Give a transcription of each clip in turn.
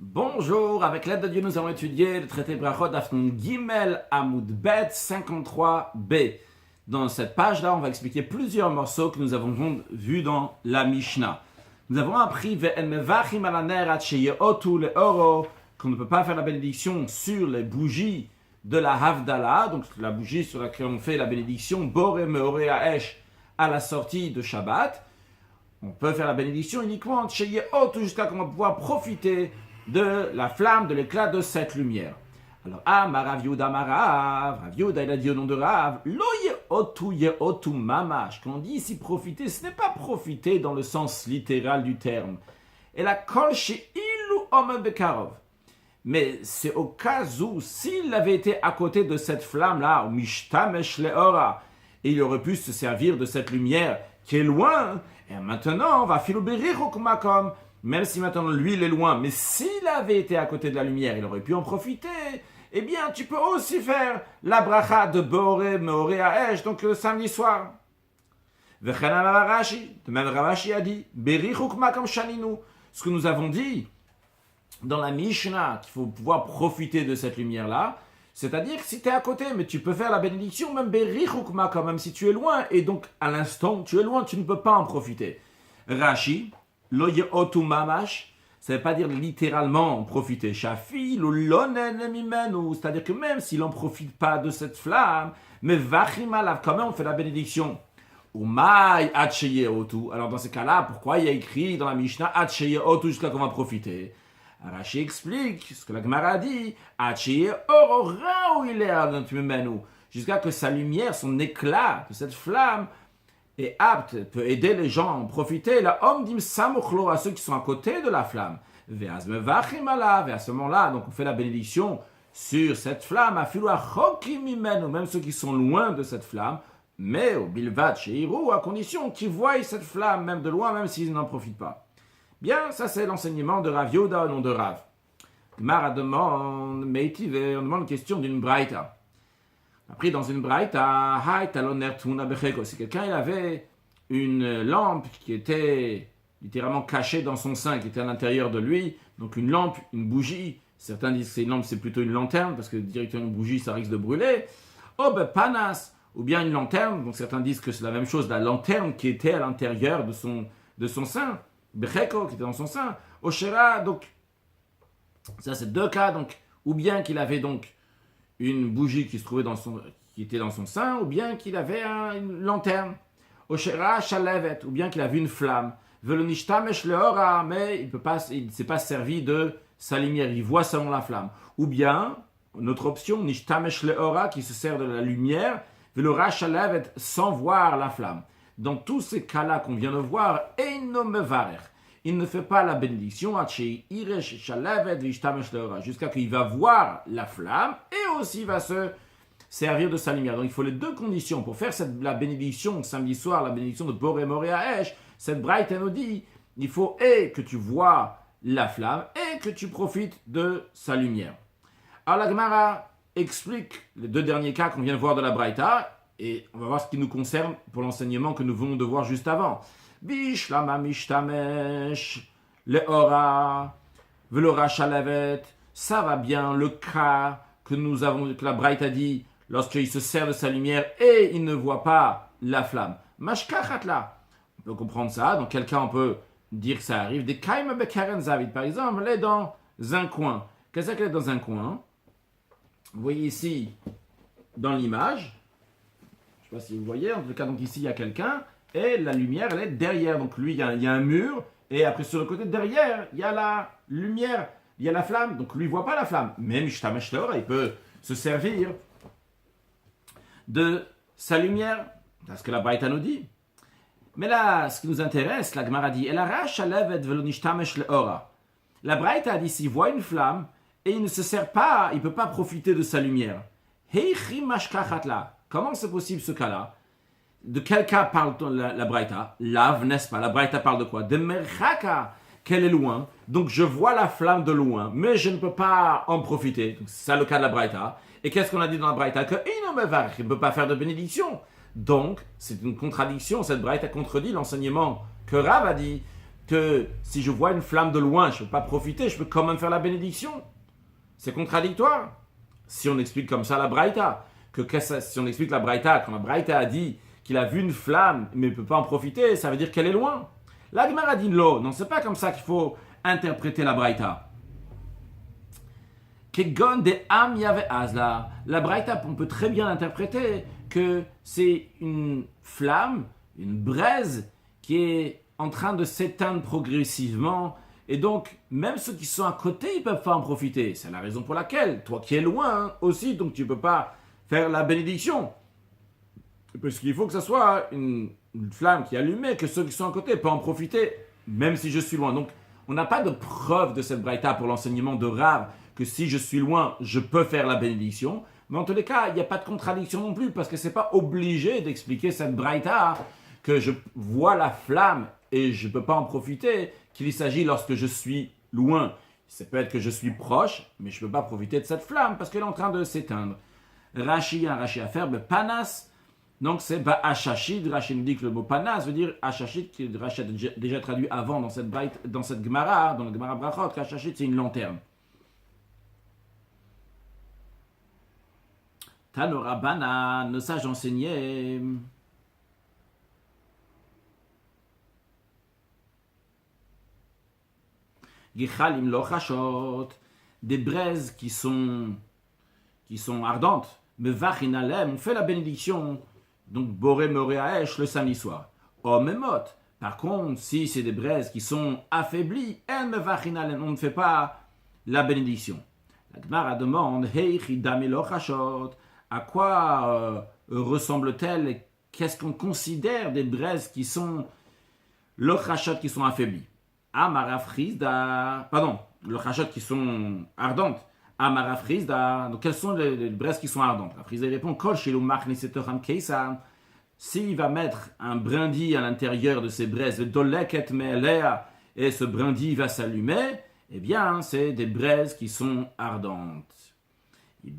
Bonjour, avec l'aide de Dieu, nous allons étudier le traité Brachot d'Afnon Gimel Amoud Bet 53b. Dans cette page-là, on va expliquer plusieurs morceaux que nous avons vus dans la Mishnah. Nous avons appris qu'on ne peut pas faire la bénédiction sur les bougies de la Havdalah, donc la bougie sur laquelle on fait la bénédiction Boré Meoré Haesh à la sortie de Shabbat. On peut faire la bénédiction uniquement jusqu'à qu'on va pouvoir profiter de la flamme, de l'éclat de cette lumière. Alors, Rav Yehuda, il a dit au nom de Rav, Lo yehotu mamash. Quand on dit ici profiter, ce n'est pas profiter dans le sens littéral du terme. Et la kol she'ilu omer bekarov. Mais c'est au cas où, s'il avait été à côté de cette flamme-là, au mishtamesh leora, et il aurait pu se servir de cette lumière qui est loin, et maintenant, on va filobérir makom. Même si maintenant lui il est loin, mais s'il avait été à côté de la lumière, il aurait pu en profiter. Eh bien, tu peux aussi faire la bracha de Boré Meoré Haesh, donc le samedi soir. De même Ravashi a dit, Berichukma comme Shaninu. Ce que nous avons dit dans la Mishnah, qu'il faut pouvoir profiter de cette lumière-là, c'est-à-dire que si tu es à côté, mais tu peux faire la bénédiction, même Berichukma, quand même si tu es loin, et donc à l'instant tu es loin, tu ne peux pas en profiter. Rashi, Lo yehotu mamash, ça ne veut pas dire littéralement en profiter. Shafi, lo lonen mimenu, c'est-à-dire que même s'il n'en profite pas de cette flamme, mais vachim alav, quand même on fait la bénédiction. Umay atche yehotu. Alors dans ces cas-là, pourquoi il y a écrit dans la Mishnah atche yehotu jusqu'à qu'on va profiter? Rashi explique ce que la Gemara dit, atche yehotu mimenu, jusqu'à que sa lumière, son éclat de cette flamme est apte, peut aider les gens à en profiter, la homme dim samuchlo, à ceux qui sont à côté de la flamme. Et à ce moment-là, donc on fait la bénédiction sur cette flamme, même ceux qui sont loin de cette flamme, mais au bilvat sheiru, à condition qu'ils voient cette flamme, même de loin, même s'ils n'en profitent pas. Bien, ça c'est l'enseignement de Rav Yehuda au nom de Rav. Gemara demande, on demande une question d'une braïta. Après, dans une braïta, si quelqu'un il avait une lampe qui était littéralement cachée dans son sein, qui était à l'intérieur de lui, donc une lampe, une bougie, certains disent que c'est une lampe, c'est plutôt une lanterne, parce que directement une bougie, ça risque de brûler, panas, ou bien une lanterne, donc certains disent que c'est la même chose, la lanterne qui était à l'intérieur de son sein, becheko, qui était dans son sein, oshera, donc, ça c'est deux cas, donc, ou bien qu'il avait donc une bougie qui se trouvait qui était dans son sein, ou bien qu'il avait une lanterne. Oshera shalevet, ou bien qu'il avait une flamme. Velonishtamesh leora, mais il ne s'est pas servi de sa lumière, il voit seulement la flamme. Ou bien, notre option, nishtamesh leora, qui se sert de la lumière, velora shalevet, sans voir la flamme. Dans tous ces cas-là qu'on vient de voir, eino mevarer. Il ne fait pas la bénédiction jusqu'à qu'il va voir la flamme et aussi va se servir de sa lumière. Donc il faut les deux conditions pour faire la bénédiction samedi soir, la bénédiction de Boré Meoré Haesh. Cette braïta nous dit, il faut et que tu vois la flamme et que tu profites de sa lumière. Alors la Gemara explique les deux derniers cas qu'on vient de voir de la braïta et on va voir ce qui nous concerne pour l'enseignement que nous venons de voir juste avant. Bishlama mishtamesh leora velora shalavet, ça va bien le cas que la Braïta a dit lorsqu'il se sert de sa lumière et il ne voit pas la flamme. Mashkachatla, on peut comprendre ça. Dans quel cas on peut dire que ça arrive? Des kaima bekaren zavid, par exemple, elle est dans un coin. Qu'est-ce qu'elle est dans un coin? Vous voyez ici dans l'image, je ne sais pas si vous voyez, en tout cas donc ici il y a quelqu'un. Et la lumière, elle est derrière. Donc lui, il y a un mur. Et après, sur le côté derrière, il y a la lumière. Il y a la flamme. Donc lui, il ne voit pas la flamme. Même Ishtamesh Leora, il peut se servir de sa lumière. C'est ce que la Braïta nous dit. Mais là, ce qui nous intéresse, la Gemara dit, la Braïta a dit, s'il voit une flamme, et il ne se sert pas, il ne peut pas profiter de sa lumière. Comment c'est possible ce cas-là? De quel cas parle la Braïta? Lave, n'est-ce pas? La Braïta parle de quoi? De merchaka, qu'elle est loin. Donc je vois la flamme de loin, mais je ne peux pas en profiter. C'est ça le cas de la Braïta. Et qu'est-ce qu'on a dit dans la Braïta? Que il ne peut pas faire de bénédiction. Donc c'est une contradiction. Cette Braïta contredit l'enseignement que Rav a dit que si je vois une flamme de loin, je ne peux pas profiter, je peux quand même faire la bénédiction. C'est contradictoire. Si on explique comme ça la Braïta, si on explique la Braïta, quand la Braïta a dit qu'il a vu une flamme mais ne peut pas en profiter, ça veut dire qu'elle est loin. La Gemara dit non, c'est pas comme ça qu'il faut interpréter la Braïta. Kegon de Am Yave Azla. La Braïta, on peut très bien interpréter que c'est une flamme, une braise qui est en train de s'éteindre progressivement. Et donc, même ceux qui sont à côté, ils ne peuvent pas en profiter. C'est la raison pour laquelle, toi qui es loin aussi, donc tu ne peux pas faire la bénédiction. Parce qu'il faut que ce soit une flamme qui est allumée, que ceux qui sont à côté peuvent en profiter, même si je suis loin. Donc, on n'a pas de preuve de cette braïta pour l'enseignement de Rav, que si je suis loin, je peux faire la bénédiction. Mais en tous les cas, il n'y a pas de contradiction non plus, parce que ce n'est pas obligé d'expliquer cette braïta, que je vois la flamme et je ne peux pas en profiter, qu'il s'agit lorsque je suis loin. Ça peut être que je suis proche, mais je ne peux pas profiter de cette flamme, parce qu'elle est en train de s'éteindre. Rashi, un Rashi à faire, panas. Donc c'est Ba'ashashid, Rashi nous dit que le mot panas veut dire Ashashid, qui Rashi a déjà traduit avant dans cette Gemara, dans la Gemara Brachot, qu'Ashashid c'est une lanterne. Tanorabana, nos sages enseignaient. Gichalim lochashot, des braises qui sont ardentes. Mevachin alem, on fait la bénédiction. Donc, Boré Moréaesh le samedi soir. Omemot. Par contre, si c'est des braises qui sont affaiblies, on ne fait pas la bénédiction. La Gemara demande, à quoi ressemble-t-elle? Qu'est-ce qu'on considère des braises qui sont lochashot, qui sont affaiblies? Le chachot qui sont ardentes. Amarafrizda, donc quelles sont les braises qui sont ardentes? La frise répond, Kol shelo machnisetorham keisa. S'il va mettre un brindis à l'intérieur de ces braises, le doleket me'elea, et ce brindis va s'allumer, eh bien, c'est des braises qui sont ardentes. Ils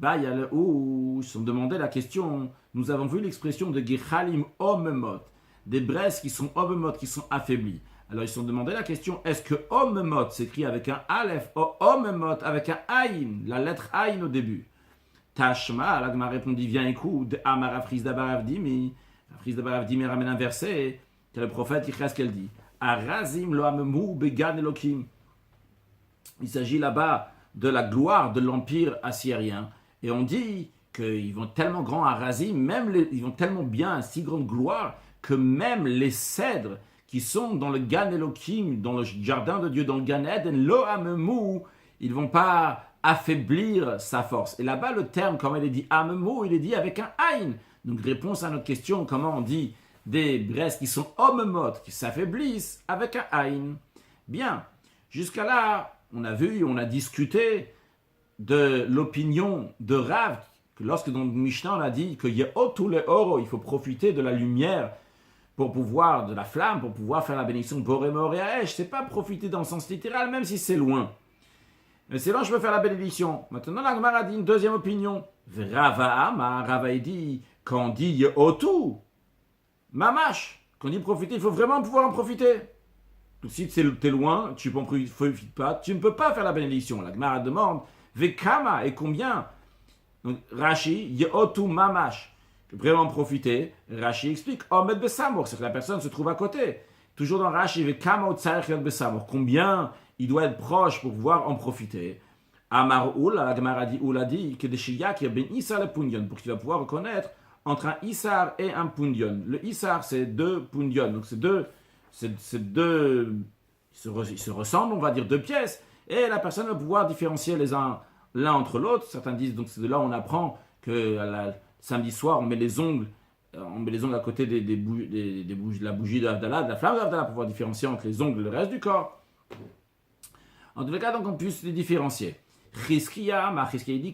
sont demandé la question, nous avons vu l'expression de Gichalim omemot, des braises qui sont omemot, qui sont affaiblies. Alors ils se sont demandé la question, est-ce que Omemot s'écrit avec un Aleph ou Omemot avec un Aïn, la lettre Aïn au début? Tashma, l'Agma répondit, viens écoute, Amara Frisda Baravdimi. La Frisda Baravdimi ramène un verset, que le prophète, il ce qu'elle dit. Arazim lo amemu began elokim. Il s'agit là-bas de la gloire de l'empire assyrien. Et on dit qu'ils vont tellement grand à Arazim, ils vont tellement bien à si grande gloire, que même les cèdres qui sont dans le Gan Elohim, dans le jardin de Dieu, dans le Gan Eden, lo amemu, ils ne vont pas affaiblir sa force. Et là-bas, le terme, comme il est dit amemu, il est dit avec un aïn. Donc, réponse à notre question, comment on dit des braises qui sont omemot, qui s'affaiblissent avec un aïn. Bien, jusqu'à là, on a vu, on a discuté de l'opinion de Rav, que lorsque dans le Mishnah, on a dit que yehotu le oro, il faut profiter de la lumière, pour pouvoir, de la flamme, pour pouvoir faire la bénédiction de Boré Moréaesh, c'est pas profiter dans le sens littéral, même si c'est loin. Mais c'est là je peux faire la bénédiction. Maintenant, la Gemara dit une deuxième opinion. Rava dit, quand on dit Yehotu, Mamash, quand on dit profiter, il faut vraiment pouvoir en profiter. Donc si tu es loin, tu ne profites pas, tu ne peux pas faire la bénédiction. La Gemara demande, Vekama, et combien? Donc Rashi, Yehotu Mamash. Vraiment profiter, Rashi explique, Omed Besamour, c'est que la personne se trouve à côté. Toujours dans Rashi, combien il doit être proche pour pouvoir en profiter. Amar Oula, la Gemara dit, Oula dit, que des Shiyakir ben Issar le Pundion, pour qu'il va pouvoir reconnaître entre un Issar et un Pundion. Le Issar, c'est deux Pundion, donc c'est deux, ils se ressemblent, on va dire deux pièces, et la personne va pouvoir différencier l'un entre l'autre. Certains disent, donc c'est de là où on apprend que samedi soir, on met les ongles à côté de la bougie de l'Avdallah, de la flamme de l'Avdallah, pour pouvoir différencier entre les ongles et le reste du corps. En tous les cas, donc, on puisse les différencier. Chizkiya dit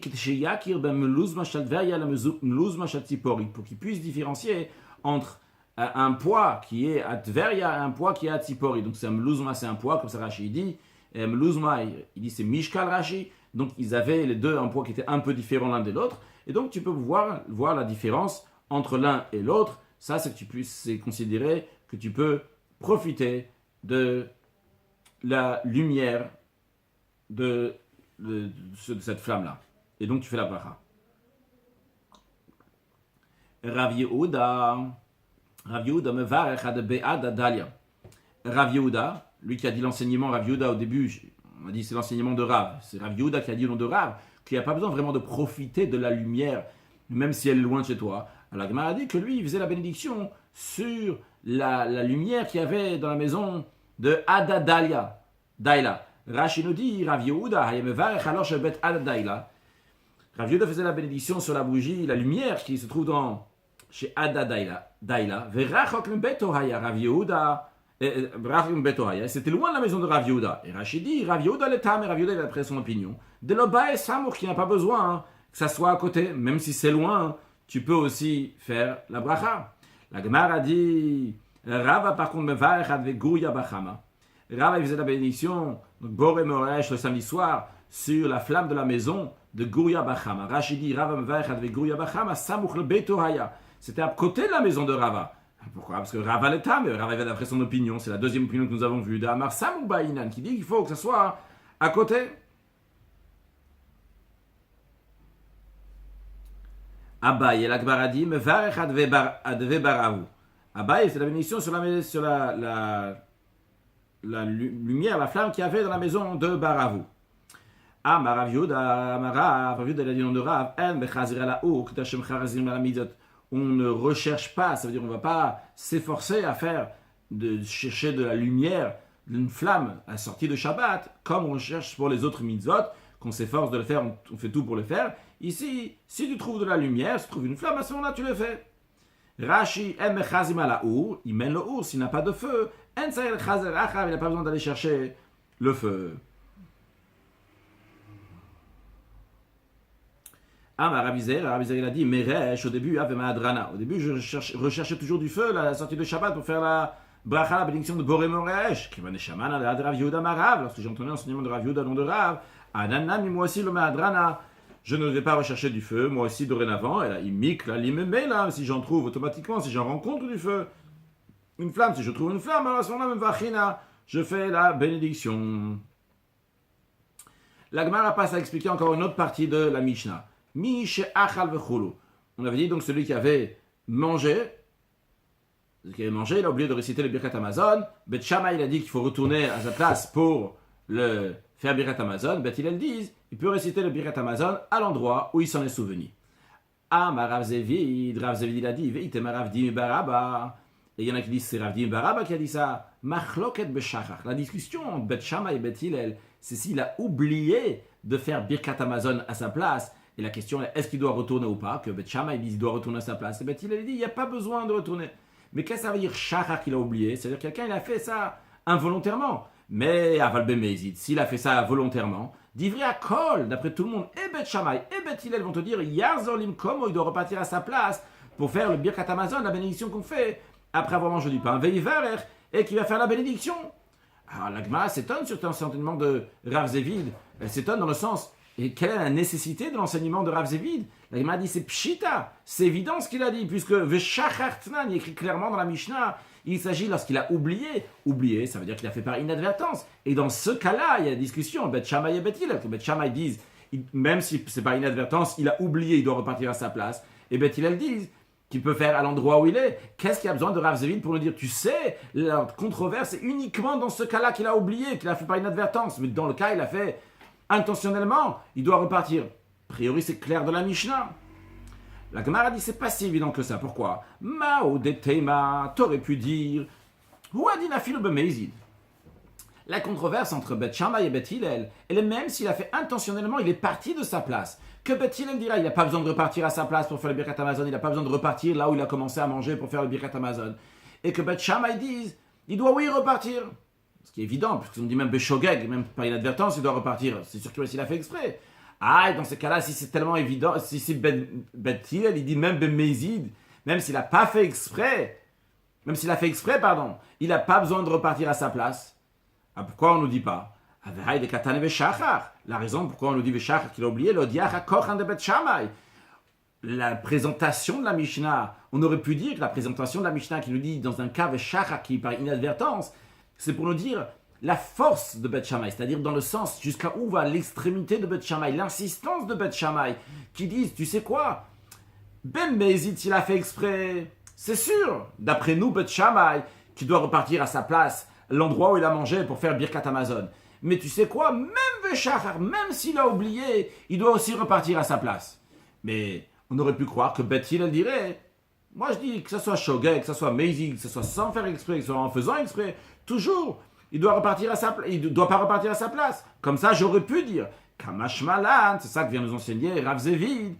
pour qu'il puisse différencier entre un poids qui est à Tveria et un poids qui est à Tzipori. Donc, c'est un melouzma, c'est un poids, comme ça Rashi dit. Et melouzma, il dit c'est Mishkal Rashi. Donc, ils avaient les deux un poids qui était un peu différent l'un de l'autre. Et donc, tu peux voir la différence entre l'un et l'autre. Ça, c'est que tu puisses considérer que tu peux profiter de la lumière de cette flamme-là. Et donc tu fais la bracha. Rav Yehuda mevarech ad be'ad dalia. Rav Yehuda, lui qui a dit l'enseignement, Rav Yehuda au début, on a dit c'est l'enseignement de Rav. C'est Rav Yehuda qui a dit au nom de Rav qu'il n'y a pas besoin vraiment de profiter de la lumière, même si elle est loin de chez toi. Alors la Gemara a dit que lui, il faisait la bénédiction sur la lumière qu'il y avait dans la maison de Ada Daila. Rashi nous dit, Rav Yehuda, hayemevarech alors shebet Ada Daila. Rav Yehuda faisait la bénédiction sur la bougie, la lumière qui se trouve chez Ada Daila. Verachok l'beto haya Rav Yehuda. C'était loin de la maison de Rav Yehuda. Et Rashi dit, Rav Yehuda le tam, et Rav Yehuda il a pris son opinion. De l'oba et samour qui n'a pas besoin que ça soit à côté, même si c'est loin, tu peux aussi faire la bracha. La Gemara a dit, Rava par contre mevarech avec Gouya Bachama. Rava il faisait la bénédiction, donc Boré Moresh le samedi soir, sur la flamme de la maison de Gouya Bachama. Rashi dit, Rava mevarech avec Gouya Bachama, samour le beto haya. C'était à côté de la maison de Rava. Pourquoi? Parce que Rava l'État, mais Rava va d'après son opinion, c'est la deuxième opinion que nous avons vue, d'Amar Samou Baïnan, qui dit qu'il faut que ça soit à côté. Abaye, et l'Akbar a dit, me varech adve baravu. Abaye, c'est la bénédiction sur la lumière, la flamme qu'il y avait dans la maison de Baravu. Amar Rav Yehuda, Rav Yehuda, il a dit nom de Rav, en bechazir ala ouk, d'Hashem charazim ala midot. On ne recherche pas, ça veut dire on ne va pas s'efforcer à chercher de la lumière, d'une flamme à sortie de Shabbat, comme on recherche pour les autres mitzvot, qu'on s'efforce de le faire, on fait tout pour le faire. Ici, si tu trouves de la lumière, si tu trouves une flamme, à ce moment-là, tu le fais. Rashi, il mène le ours, s'il n'a pas de feu, il n'a pas besoin d'aller chercher le feu. Ravizer il a dit, Meresh, au début, avait ma adrana. Au début, je recherchais toujours du feu, la sortie de Shabbat, pour faire la bracha, la bénédiction de Boré Moresh, qui va neshaman à Rav Yehuda Marav, lorsque j'ai entendu l'enseignement de Rav Yehuda, nom de Rav, Ananami, moi aussi, le Mahadrana, je ne vais pas rechercher du feu, moi aussi, dorénavant, et là, il mique, là, il me met, là, si j'en trouve automatiquement, si j'en rencontre du feu, une flamme, si je trouve une flamme, alors à ce moment-là, même vachina, je fais la bénédiction. La Gemara passe à expliquer encore une autre partie de la Mishnah. On avait dit donc celui qui avait mangé, il a oublié de réciter le Birkat Hamazon. Bet Shammai il a dit qu'il faut retourner à sa place pour le faire Birkat Hamazon. Bet Hillel dit il peut réciter le Birkat Hamazon à l'endroit où il s'en est souvenu. Rav Zevid il a dit Veitem Rav Dimi Baraba. Et il y en a qui disent c'est Rav Dimi Baraba qui a dit ça. Machloket b'shachach. La discussion entre Bet Shammai et Bet Hillel, c'est s'il a oublié de faire Birkat Hamazon à sa place. Et la question est, est-ce qu'il doit retourner ou pas? Que Bet Shammai dit qu'il doit retourner à sa place. Et Bet Hillel dit, il n'y a pas besoin de retourner. Mais qu'est-ce que ça veut dire shachar qu'il a oublié? C'est-à-dire quelqu'un il a fait ça involontairement. Mais Aval Bemezid, s'il a fait ça volontairement, d'ivri à kol, d'après tout le monde, et Bet Shammai et Bet Hillel vont te dire, Yarzolim Komo, il doit repartir à sa place pour faire le Birkat Hamazon, la bénédiction qu'on fait après avoir mangé du pain Veivarer, et qui va faire la bénédiction. Alors la Gemara s'étonne sur l'enseignement de Rav Zevid. Elle s'étonne dans le sens. Et quelle est la nécessité de l'enseignement de Rav Zevid? La Gemara dit c'est pshita, c'est évident ce qu'il a dit, puisque Veshachartnan, il écrit clairement dans la Mishnah, il s'agit lorsqu'il a oublié, ça veut dire qu'il a fait par inadvertance. Et dans ce cas-là, il y a la discussion, Bet Shammai et Bet Hillel, que Bet Shammai disent, même si c'est par inadvertance, il a oublié, il doit repartir à sa place. Et Bet Hillel disent qu'il peut faire à l'endroit où il est. Qu'est-ce qu'il y a besoin de Rav Zevid pour nous dire, tu sais, la controverse est uniquement dans ce cas-là qu'il a oublié, qu'il a fait par inadvertance. Mais dans le cas, il a fait intentionnellement, il doit repartir. A priori, c'est clair de la Mishnah. La Gemara dit, c'est pas si évident que ça. Pourquoi? Mao de Tema, t'aurais pu dire, Ouadina filo bemezid. La controverse entre Bet Shammai et Bet Hillel, elle est même s'il a fait intentionnellement, il est parti de sa place. Que Bet Hillel dira, il n'a pas besoin de repartir à sa place pour faire le Birkat Hamazon, il n'a pas besoin de repartir là où il a commencé à manger pour faire le Birkat Hamazon. Et que Bet Shammai dise, il doit oui repartir. Ce qui est évident, puisqu'on dit même Beshogeg, même par inadvertance, il doit repartir. C'est sûr qu'il a fait exprès. Ah, et dans ces cas-là, si c'est tellement évident, si Bet Hillel, il dit même Bemezid, même s'il n'a pas fait exprès, il n'a pas besoin de repartir à sa place. Ah, pourquoi on ne nous dit pas? La raison pourquoi on nous dit Veshachar qu'il a oublié, l'odiach kochan de Bet Shammai. La présentation de la Mishnah, on aurait pu dire que la présentation de la Mishnah qui nous dit dans un cas Veshachar qui par inadvertance, c'est pour nous dire la force de Beth Shammai, c'est-à-dire dans le sens jusqu'à où va l'extrémité de Beth Shammai, l'insistance de Beth Shammai, qui disent, tu sais quoi, Ben Mezid, s'il a fait exprès, c'est sûr, d'après nous, Beth Shammai, qui doit repartir à sa place, l'endroit où il a mangé pour faire Birkat Hamazon. Mais tu sais quoi, même Veshachar, même s'il a oublié, il doit aussi repartir à sa place. Mais on aurait pu croire que Beth Hillel dirait, moi je dis que ce soit Shogeg, que ce soit Mezid, que ce soit sans faire exprès, que ce soit en faisant exprès, toujours, il doit repartir à sa place, il ne doit pas repartir à sa place. Comme ça, j'aurais pu dire, Kamash Malan, c'est ça que vient nous enseigner Rav Zevid,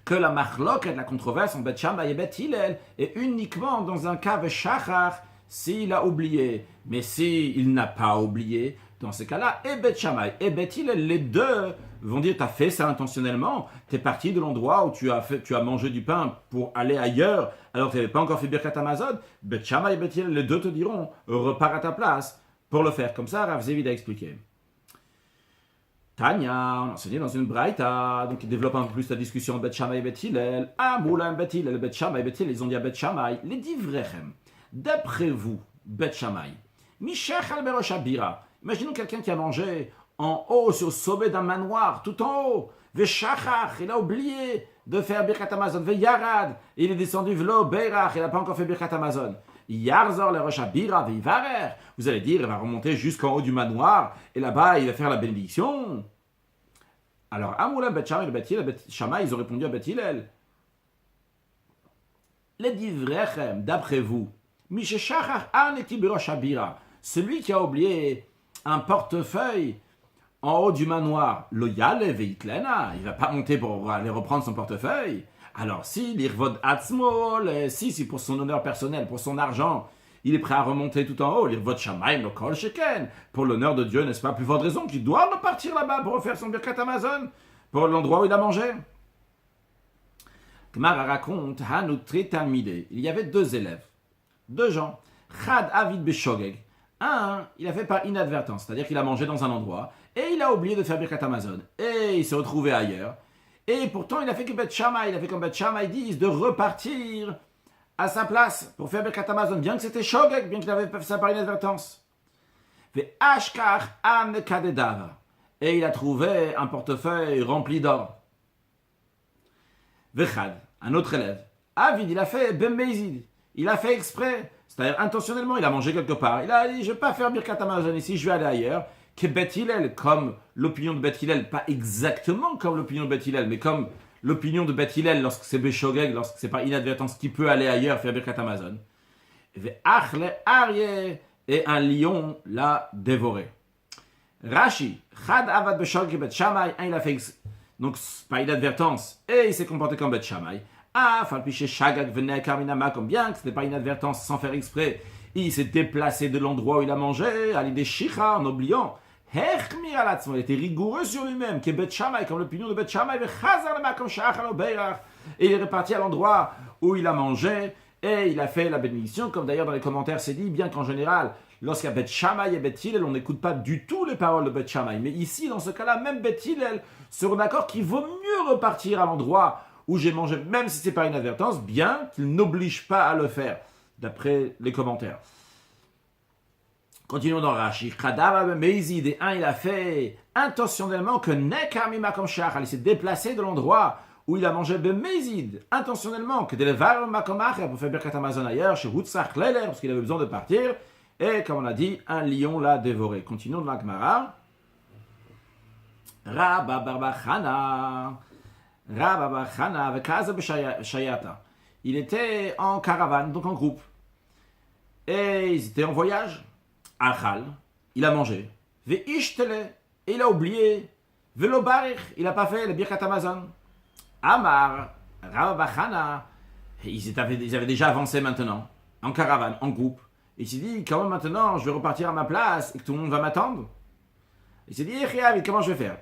que la machlok et la controverse en Beth Shammai et Beth Hillel est uniquement dans un cas Veshachar, s'il a oublié. Mais s'il n'a pas oublié, dans ce cas-là, et Beth Shammai et Beth Hillel, les deux vont dire, tu as fait ça intentionnellement, tu es parti de l'endroit où tu as mangé du pain pour aller ailleurs, alors que tu n'avais pas encore fait Birkat Hamazon. Beth Shammai et Beth Hillel, les deux te diront, repars à ta place pour le faire. Comme ça, Rav Zevid a expliqué. Tanya, on enseignait dans une braïta, donc il développe un peu plus la discussion Beth Shammai et Beth Hillel. Moulin Beth Hillel, Beth Shammai et Beth Hillel, ils ont dit à Beth Shammai, les divrechem, d'après vous, Beth Shammai, Mishach al Berosh Abira, imaginons quelqu'un qui a mangé en haut, sur le sommet d'un manoir, tout en haut, Veshachach, il a oublié de faire Birkat Hamazon, Veyarad, il est descendu Velo Beirach, il n'a pas encore fait Birkat Hamazon. Yarzor le Rosh Abira Veivarer, vous allez dire, il va remonter jusqu'en haut du manoir, et là-bas, il va faire la bénédiction. Alors, Amoula, Beth Shammai et Beth Hillel, Beth Shammai, ils ont répondu à Beth Hillel. Les divrechem, d'après vous, Misheshachach Aneti Berosh Abira, celui qui a oublié un portefeuille en haut du manoir, Loyale Veitlena, il ne va pas monter pour aller reprendre son portefeuille. Alors si l'Irvod Atzmol, si c'est pour son honneur personnel, pour son argent, il est prêt à remonter tout en haut, l'Irvod Shammai, le Kol Sheken, pour l'honneur de Dieu, n'est-ce pas, plus forte raison qu'il doit repartir là-bas pour refaire son Birkat Hamazon, pour l'endroit où il a mangé. Gemara raconte, Hanutri Talmideh, il y avait deux élèves, deux gens, Chad Avid Beshogeg. Un, il a fait par inadvertance, c'est-à-dire qu'il a mangé dans un endroit, et il a oublié de faire Birkat Hamazon, et il s'est retrouvé ailleurs. Et pourtant, il a fait que Beth Shammai, il a fait comme Beth Shammai disent, de repartir à sa place pour faire Birkat Hamazon, bien que c'était Shogeg, bien qu'il avait fait ça par inadvertance. Fait Ashkar Am Kadedav. Et il a trouvé un portefeuille rempli d'or. Vechad, un autre élève. Avid, il a fait Ben Mezid. Il a fait exprès, c'est-à-dire intentionnellement, il a mangé quelque part. Il a dit, je ne vais pas faire Birkat Hamazon ici, je vais aller ailleurs. Que Beth Hillel, comme l'opinion de Beth Hillel, pas exactement comme l'opinion de Beth Hillel, mais comme l'opinion de Beth Hillel lorsque c'est Beshogeg, lorsque c'est par inadvertance, qui peut aller ailleurs faire Birkat Hamazon. Et un lion l'a dévoré. Rashi, Chad Avad Beshogeg Beth Shammai, il a fait donc par inadvertance, et il s'est comporté comme Beth Shammai. Falpiché Shagag venait Karminama, comme bien que c'était par inadvertance, sans faire exprès, il s'est déplacé de l'endroit où il a mangé, à l'idée Shicha, en oubliant. Il était rigoureux sur lui-même, qui est Beth Shammai, comme l'opinion de Beth Shammai, et il est reparti à l'endroit où il a mangé, et il a fait la bénédiction, comme d'ailleurs dans les commentaires c'est dit, bien qu'en général, lorsqu'il y a Beth Shammai et Beth Hillel, on n'écoute pas du tout les paroles de Beth Shammai. Mais ici, dans ce cas-là, même Beth Hillel seront d'accord qu'il vaut mieux repartir à l'endroit où j'ai mangé, même si c'est par inadvertance, bien qu'il n'oblige pas à le faire, d'après les commentaires. Continuons dans Rashi. Mezid, et un, il a fait intentionnellement que Nekamima comme Shachal, il s'est déplacé de l'endroit où il a mangé Mezid, intentionnellement, que Delevar Makomacher, pour faire Birkat Hamazon ailleurs, chez Hutzach Leler, parce qu'il avait besoin de partir, et comme on a dit, un lion l'a dévoré. Continuons dans la Gemara. Rabba Barbachana, avec Kaza Beshayata. Il était en caravane, donc en groupe. Et ils étaient en voyage. Achal, il a mangé. Ve'ishtele, et il a oublié. Velo barich, il n'a pas fait le Birkat Hamazon. Amar, Rabachana, ils avaient déjà avancé maintenant, en caravane, en groupe. Il s'est dit, comment maintenant je vais repartir à ma place et que tout le monde va m'attendre? Il s'est dit, comment je vais faire?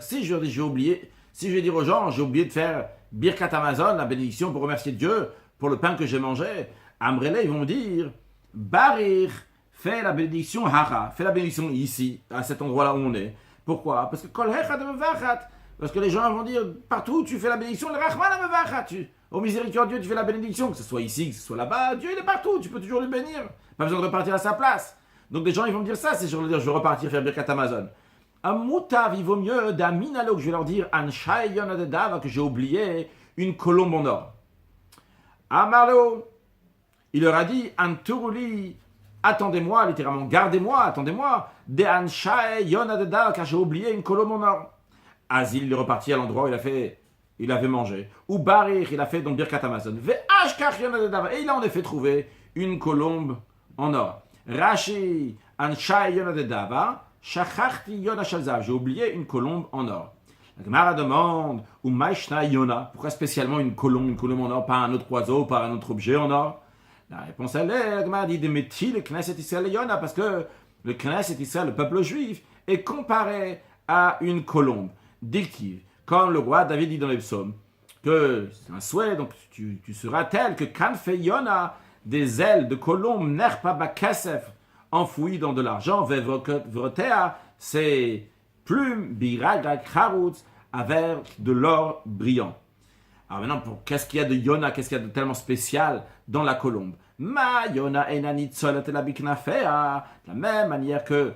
Si j'ai oublié, si je vais dire aux gens, j'ai oublié de faire Birkat Hamazon, la bénédiction pour remercier Dieu pour le pain que j'ai mangé, Amrele, ils vont me dire, Barir, fais la bénédiction Hara, fais la bénédiction ici, à cet endroit-là où on est. Pourquoi? Parce que Kol Hechad Mevachat, Parce que les gens vont dire, partout où tu fais la bénédiction, le Rahman Amevacha, au miséricordieux, tu fais la bénédiction, que ce soit ici, que ce soit là-bas, Dieu il est partout, tu peux toujours le bénir. Pas besoin de repartir à sa place. Donc des gens ils vont me dire ça, c'est je veux dire, je veux repartir faire Birkat Amazon. À Moutav, il vaut mieux d'Aminalo que je vais leur dire, Anshai Yonadedava, que j'ai oublié une colombe en or. Amarlo, il leur a dit, Anturuli, attendez-moi, littéralement, gardez-moi, attendez-moi, de Anshai Yonadedava, car j'ai oublié une colombe en or. Azil, il est reparti à l'endroit où il avait mangé. Ou Barir, il a fait donc Birkat Amazon. Et il a en effet trouvé une colombe en or. Rashi, Anshai Yonadedava, Shachachti Yona Shalzav, j'ai oublié une colombe en or. La Gemara demande, ou Maishna Yona, pourquoi spécialement une colombe en or, pas un autre oiseau, pas un autre objet en or? La réponse elle est, la Gemara dit, de Métis, le Knesset Israël Yona, parce que le Knesset Israël, le peuple juif, est comparé à une colombe. Dictive, comme le roi David dit dans les psaumes, que c'est un souhait, donc tu seras tel que Kanfe Yona, des ailes de colombe, Nerpa Bakasef, enfouies dans de l'argent, Vevrotea, ses plumes, Biragak Harutz, avec de l'or brillant. Alors maintenant, qu'est-ce qu'il y a de Yona, qu'est-ce qu'il y a de tellement spécial dans la colombe? Ma Yona enanitzol la biknafea, de la même manière que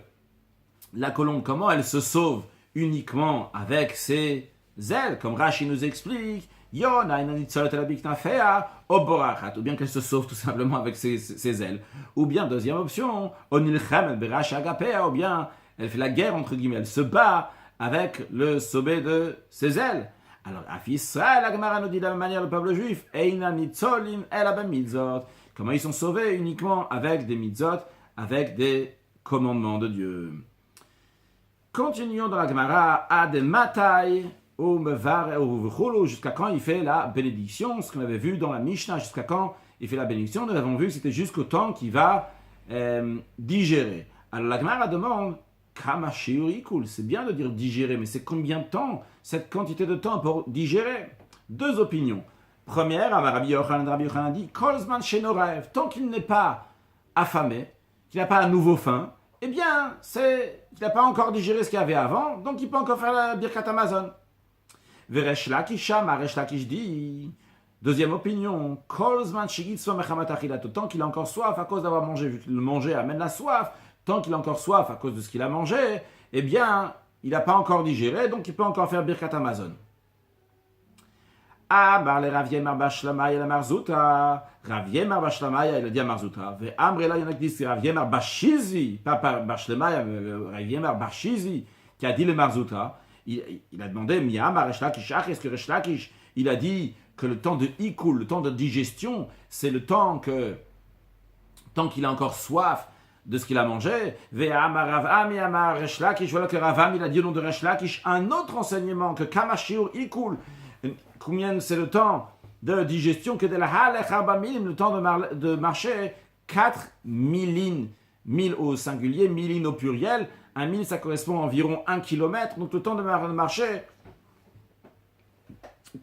la colombe, comment elle se sauve uniquement avec ses ailes, comme Rashi nous explique, Yona enanitzol la biknafea, oborachat, ou bien qu'elle se sauve tout simplement avec ses ailes. Ou bien, deuxième option, onilchem berash agapea, ou bien elle fait la guerre, entre guillemets, elle se bat avec le sommet de ses ailes. Alors, Afisraël, la Gemara nous dit de la même manière, le peuple juif, Eina nitzolim el mitzot. Comment ils sont sauvés? Uniquement avec des mitzot, avec des commandements de Dieu. Continuons dans la Gemara, Ad matai, ou mevar, ou vchulu, jusqu'à quand il fait la bénédiction, ce qu'on avait vu dans la Mishnah, jusqu'à quand il fait la bénédiction, nous avons vu que c'était jusqu'au temps qu'il va digérer. Alors la Gemara demande, c'est bien de dire digérer, mais c'est combien de temps, cette quantité de temps pour digérer? Deux opinions. Première, Rabbi Yochanan dit, Kolzman Shenorev, tant qu'il n'est pas affamé, qu'il n'a pas à nouveau faim, eh bien, il n'a pas encore digéré ce qu'il y avait avant, donc il peut encore faire la Birkat Amazon. Veresh Lakisha, Maresh Lakish dit, deuxième opinion, Kolzman Shigitso Mechamat Achilato, tant qu'il a encore soif à cause d'avoir mangé, vu que le manger amène la soif, tant qu'il a encore soif à cause de ce qu'il a mangé, eh bien, il n'a pas encore digéré, donc il peut encore faire Birkat Amazon. Ah, bar le Rav Yemar bar Shlamaya la Marzouta. Rav Yemar bar Shlamaya, il a dit à Marzouta. Ve Amrela, il y en a qui disent c'est Rav Yemar bar Shizi, pas bar Shlamaya, Rav Yemar bar Shizi, qui a dit le Marzouta. Il a demandé, Miyamar Resh Lakish, est-ce que Resh Lakish, il a dit que le temps de Ikul, le temps de digestion, c'est le temps qu'il a encore soif de ce qu'il a mangé. Voilà que Ravam, il a dit au nom de Resh Lakish un autre enseignement que Kamashir Ikul. Combien c'est le temps de digestion que de la Halech Arba Milim, le temps de marcher 4 milines, 1000 au singulier, milines au pluriel. Un mille, ça correspond à environ 1 km. Donc le temps de marcher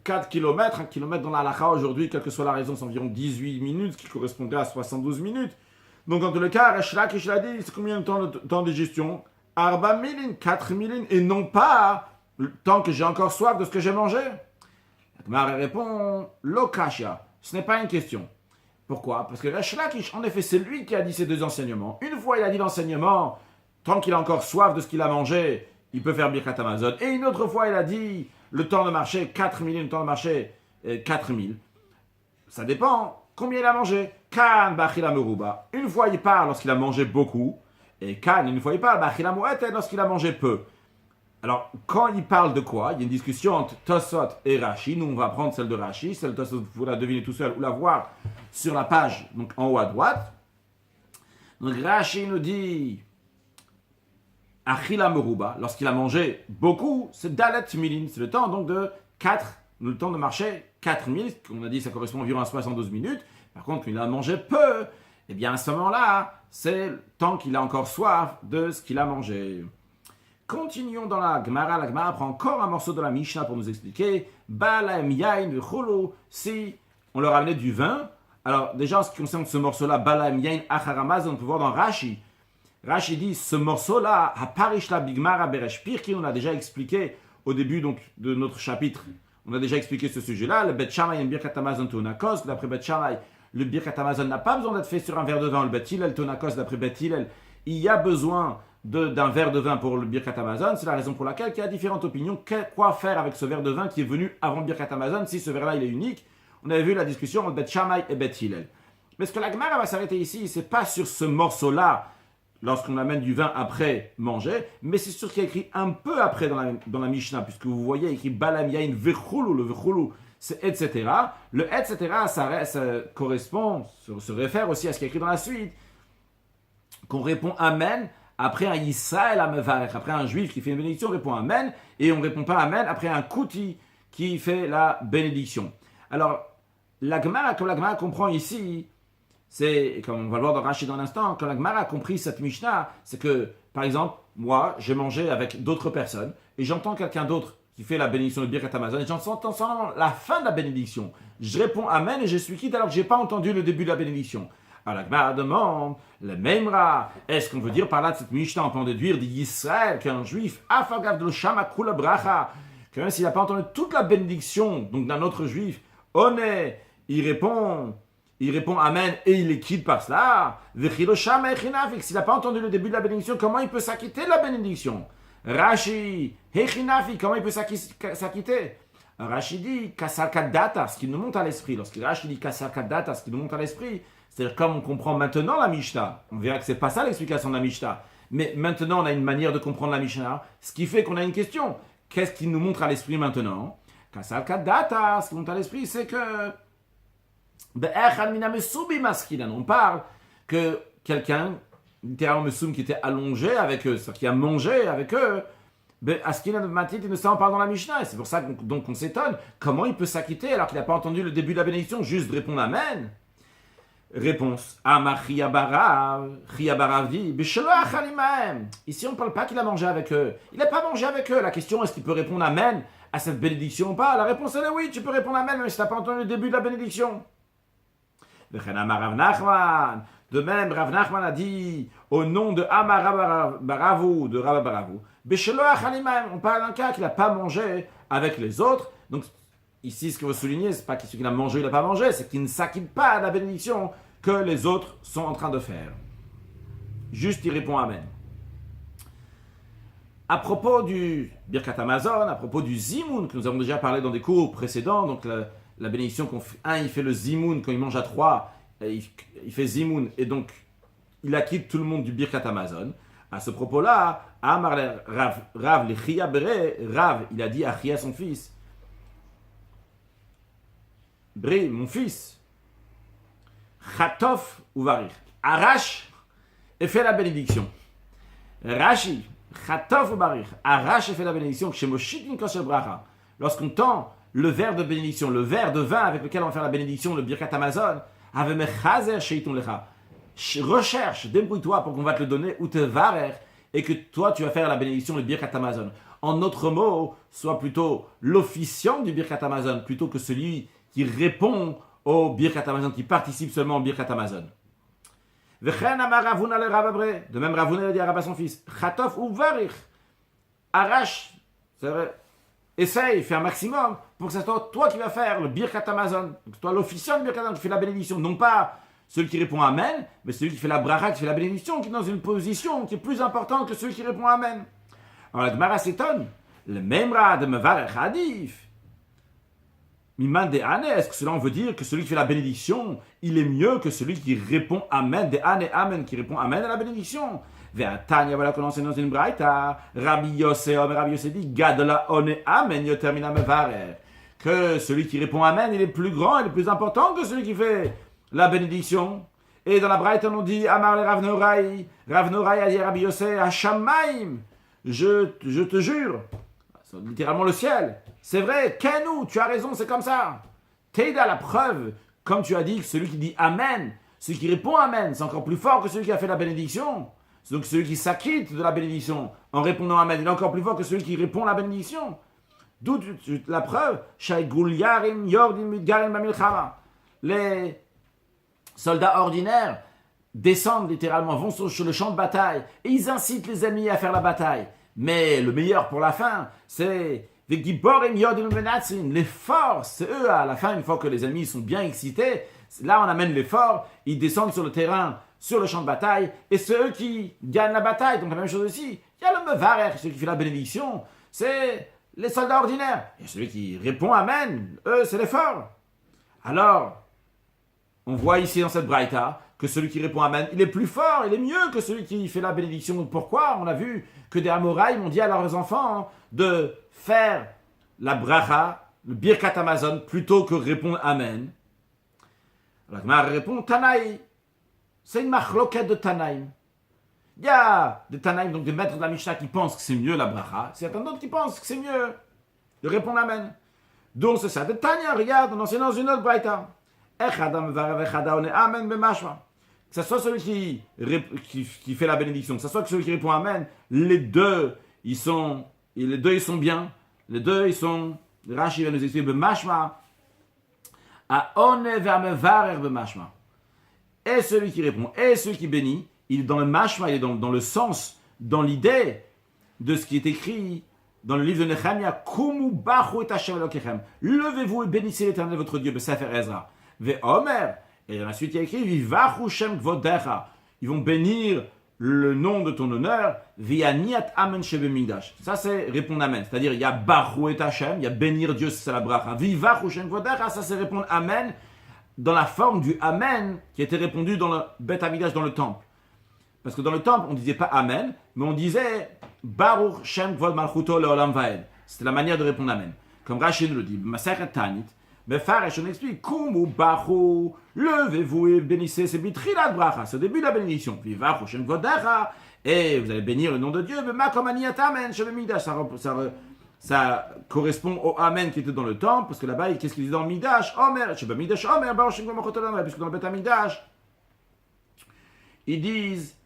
4 km, 1 km dans la halakha aujourd'hui, quelle que soit la raison, c'est environ 18 minutes, ce qui correspondrait à 72 minutes. Donc, dans tous les cas, Resh Lakish l'a dit, c'est combien de temps de digestion? Arba milin, 4 milin, et non pas le temps que j'ai encore soif de ce que j'ai mangé. La Gemara répond, Lokasha, ce n'est pas une question. Pourquoi? Parce que Resh Lakish, en effet, c'est lui qui a dit ces deux enseignements. Une fois, il a dit l'enseignement, tant qu'il a encore soif de ce qu'il a mangé, il peut faire Birkat Amazon. Et une autre fois, il a dit, le temps de marcher 4 milin, le temps de marcher 4000. Ça dépend. Combien il a mangé? Kan bachila meruba. Une fois il parle lorsqu'il a mangé beaucoup, et Kan, une fois il parle bachila mu'etet lorsqu'il a mangé peu. Alors, quand il parle de quoi? Il y a une discussion entre Tosot et Rashi. Nous, on va prendre celle de Rashi. Celle de Tosot, vous la devinez tout seul ou la voir sur la page, donc en haut à droite. Donc, Rashi nous dit Achila meruba, lorsqu'il a mangé beaucoup, c'est Dalet milin. C'est le temps donc de 4, le temps de marcher 4000, on a dit ça correspond environ à 72 minutes. Par contre, quand il a mangé peu, eh bien à ce moment-là, c'est le temps qu'il a encore soif de ce qu'il a mangé. Continuons dans la Gemara. La Gemara prend encore un morceau de la Mishnah pour nous expliquer. Balaem yain v'chulu, si on leur amenait du vin. Alors déjà, en ce qui concerne ce morceau-là, Balaem yain acharamaz, on peut voir dans Rashi. Rashi dit, ce morceau-là, Haparishla bigmara beresh pirki, on a déjà expliqué au début donc, de notre chapitre, on a déjà expliqué ce sujet-là. Le Bet Shammai, une Birkat Hamazon Tonakos. D'après Bet Shammai, le Birkat Hamazon n'a pas besoin d'être fait sur un verre de vin. Le Bet Hillel Tonakos, d'après Bet Hillel, il y a besoin d'un verre de vin pour le Birkat Hamazon. C'est la raison pour laquelle il y a différentes opinions. Quoi faire avec ce verre de vin qui est venu avant le Birkat Hamazon si ce verre-là il est unique? On avait vu la discussion entre Bet Shammai et Bet Hillel. Mais ce que la Gemara va s'arrêter ici, c'est pas sur ce morceau-là, lorsqu'on amène du vin après manger, mais c'est sur ce qui est écrit un peu après dans la Mishnah, puisque vous voyez écrit Balam Yain Vechulu, le Vechulu, c'est etc. Le etc. ça correspond, se réfère aussi à ce qui est écrit dans la suite, qu'on répond Amen après un Yisraël Amevarech, après un juif qui fait une bénédiction, on répond Amen, et on ne répond pas Amen après un Kouti qui fait la bénédiction. Alors, comme la Gemara comprend ici, c'est, comme on va le voir dans Rashi dans un instant, quand la Gemara a compris cette Mishnah, c'est que, par exemple, moi, j'ai mangé avec d'autres personnes, et j'entends quelqu'un d'autre qui fait la bénédiction de Birkat Hamazon, et j'entends seulement la fin de la bénédiction. Je réponds Amen, et je suis quitte alors que je n'ai pas entendu le début de la bénédiction. Alors la Gemara demande, le Memra, est-ce qu'on veut dire par là de cette Mishnah, on peut en déduire d'Israël qu'un juif, Afagav de Shama Kula Bracha, que même s'il n'a pas entendu toute la bénédiction, donc d'un autre juif, il répond Amen et il est quitte par cela. S'il n'a pas entendu le début de la bénédiction, comment il peut s'acquitter de la bénédiction? Rashi, comment il peut s'acquitter? Rashi dit Kasar Kadata, ce qui nous monte à l'esprit. Lorsque Rashi dit Kasar Kadata, ce qui nous monte à l'esprit, c'est-à-dire comme on comprend maintenant la Mishnah, on verra que ce n'est pas ça l'explication de la Mishnah, mais maintenant on a une manière de comprendre la Mishnah, ce qui fait qu'on a une question. Qu'est-ce qui nous montre à l'esprit maintenant? Kasar Kadata, ce qui monte à l'esprit, c'est que on parle que quelqu'un, littéralement Messoum, qui était allongé avec eux, c'est-à-dire qui a mangé avec eux, Askinan Matit, il ne s'en parle dans la Mishnah. Et c'est pour ça qu'on s'étonne. Comment il peut s'acquitter alors qu'il n'a pas entendu le début de la bénédiction, juste de répondre Amen? Réponse. Amar Chiyabarav. Chiyabarav dit ici, on ne parle pas qu'il a mangé avec eux. Il n'a pas mangé avec eux. La question, est-ce qu'il peut répondre Amen à cette bénédiction ou pas? La réponse est oui, tu peux répondre Amen, même si tu n'as pas entendu le début de la bénédiction. De même, Rav Nachman a dit au nom de Amar Baravou, de Rav Baravou, on parle d'un cas qu'il n'a pas mangé avec les autres. Donc, ici, ce que vous soulignez, ce n'est pas qu'il a mangé ou il n'a pas mangé, c'est qu'il ne s'acquitte pas de la bénédiction que les autres sont en train de faire. Juste, il répond Amen. À propos du Birkat Hamazon, à propos du Zimoun, que nous avons déjà parlé dans des cours précédents, donc la bénédiction qu'on fait, il fait le Zimoun quand il mange à 3, il fait Zimoun, et donc il acquitte tout le monde du Birkat Hamazon. À ce propos-là, Amar Rav l'Echia Bere, Rav, il a dit à Chia son fils, Bre, mon fils, Chatof ou Varir, arrache et fais la bénédiction. Rashi, Chatof ou Varir, arrache et fais la bénédiction. Lorsqu'on tend le verre de bénédiction, le verre de vin avec lequel on va faire la bénédiction, le Birkat Hamazon, recherche, débrouille-toi pour qu'on va te le donner, ou te varer, et que toi tu vas faire la bénédiction, le Birkat Hamazon. En autre mot, soit plutôt l'officiant du Birkat Hamazon, plutôt que celui qui répond au Birkat Hamazon, qui participe seulement au Birkat Hamazon. De même, Ravuna a dit à Rav à son fils, Chatof ou Varich, arrache, c'est vrai, essaye, fais un maximum pour que ce soit toi qui vas faire le Birkat Hamazon, que toi l'officiant du Birkat Hamazon qui fait la bénédiction, non pas celui qui répond Amen, mais celui qui fait la bracha, qui fait la bénédiction, qui est dans une position qui est plus importante que celui qui répond Amen. Alors la Gemara s'étonne, le Memra de Mevarech Adif. Miman de Ane, est-ce que cela veut dire que celui qui fait la bénédiction, il est mieux que celui qui répond Amen, de Ane, Amen, qui répond Amen à la bénédiction? Ve'atanya, voilà qu'on enseigne dans une braïta, Rabbi Yosef dit, Gadla One Amen, yotermina Mevarech, que celui qui répond Amen, il est plus grand, il est plus important que celui qui fait la bénédiction. Et dans la braïta, on dit, Amar le Rav Norai a dit Rabbi Yosef, Hashamaim, je te jure, c'est littéralement le ciel. C'est vrai, Kenou, tu as raison, c'est comme ça. Teida, la preuve, comme tu as dit, que celui qui dit Amen, celui qui répond Amen, c'est encore plus fort que celui qui a fait la bénédiction. C'est donc celui qui s'acquitte de la bénédiction en répondant Amen, il est encore plus fort que celui qui répond la bénédiction. D'où la preuve, les soldats ordinaires descendent littéralement, vont sur le champ de bataille et ils incitent les ennemis à faire la bataille. Mais le meilleur pour la fin, c'est Les forts, c'est eux à la fin, une fois que les ennemis sont bien excités, là on amène les forts, ils descendent sur le terrain, sur le champ de bataille, et c'est eux qui gagnent la bataille. Donc la même chose ici. Il y a le mevarer, celui qui fait la bénédiction, c'est les soldats ordinaires. Et celui qui répond Amen, eux c'est les forts. Alors, on voit ici dans cette braïta que celui qui répond Amen, il est plus fort, il est mieux que celui qui fait la bénédiction. Pourquoi? On a vu que des Amoraïm ont dit à leurs enfants de faire la bracha, le birkat Amazon, plutôt que répondre Amen. La Gemara répond Tanaï. C'est une machloquette de Tanaïm. Il y a des Tanaïm, donc des maîtres de la Mishnah, qui pensent que c'est mieux la bracha. Certains d'autres qui pensent que c'est mieux de répondre Amen. Donc c'est ça. De Tanya, regarde, on enseigne dans une autre braïta. Que ce soit celui qui fait la bénédiction, que ce soit celui qui répond Amen, les deux, ils sont bien. Les deux, ils sont, Rashi va nous expliquer, b'mashma, à one ve'amevarer b'mashma. Et celui qui répond, et celui qui bénit, il est dans le mashma, il est dans le sens, dans l'idée de ce qui est écrit dans le livre de Nehemia, Kumu bachu et Hashem Elokechem. Levez-vous et bénissez l'Éternel votre Dieu, Sefer Ezra. Ve'omer, et dans la suite il y a écrit, Vivachu Shem Kvodecha. Ils vont bénir le nom de ton honneur, Vianiat Amen Shebemigdash. Ça c'est répondre Amen. C'est-à-dire, il y a Bachu et Hashem, il y a bénir Dieu, c'est la bracha. Vivachu Shem Kvodecha, ça c'est répondre Amen dans la forme du Amen qui était répondu dans le Bet Hamikdash, dans le temple. Parce que dans le temple, on ne disait pas Amen, mais on disait Baruch Shem Kvod Malchuto Leolam Vaed. C'était la manière de répondre Amen. Comme Rashi nous le dit, Masechet Tanit, mais Faresh, on explique Kumu Bachu, levez-vous et bénissez, c'est Bitrilat Bracha, c'est au début de la bénédiction. Vivachu Shem Kvodecha, et vous allez bénir le nom de Dieu, mais Makomaniat Amen Shem Migdash, ça correspond au Amen qui était dans le temple, parce que là-bas, qu'est-ce qu'il dit dans le Migdash? Omer, Sheba Migdash, Omer, Baruch Shem Kvod Malchuto Leolam Vaed, puisque dans le Bet Hamikdash, ils disent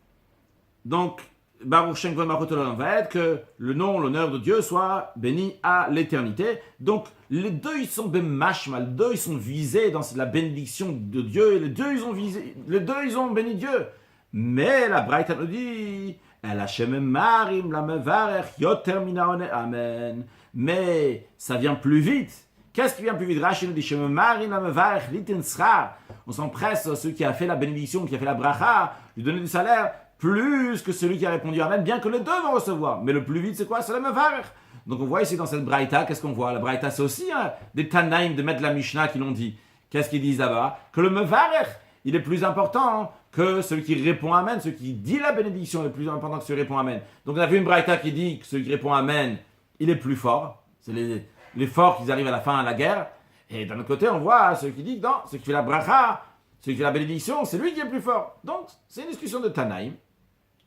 donc, Baruch Shem Kvod Malchuto Leolam Vaed, que le nom, l'honneur de Dieu soit béni à l'éternité. Donc, les deux, ils sont b'mashma, les deux, ils sont visés dans la bénédiction de Dieu, et les deux, ils ont béni Dieu. Mais la Braïta nous dit, El Hashem marim la mevarech yoter mina one amen. Mais ça vient plus vite. Qu'est-ce qui vient plus vite? Rashi nous dit, Shem marim la mevarech litin schar. On s'empresse, celui qui a fait la bénédiction, qui a fait la bracha, lui donner du salaire, plus que celui qui a répondu Amen, bien que les deux vont recevoir. Mais le plus vite, c'est quoi? C'est le mevarech. Donc on voit ici dans cette braïta, qu'est-ce qu'on voit? La braïta, c'est aussi des Tanaïm de maître de la Mishnah qui l'ont dit. Qu'est-ce qu'ils disent là-bas? Que le mevarech, il est plus important que celui qui répond Amen. Celui qui dit la bénédiction est plus important que celui qui répond Amen. Donc on a vu une braïta qui dit que celui qui répond Amen, il est plus fort. C'est les forts qui arrivent à la fin de la guerre. Et d'un autre côté, on voit celui qui dit que non, celui qui fait la bracha, celui qui fait la bénédiction, c'est lui qui est plus fort. Donc c'est une discussion de Tanaïm.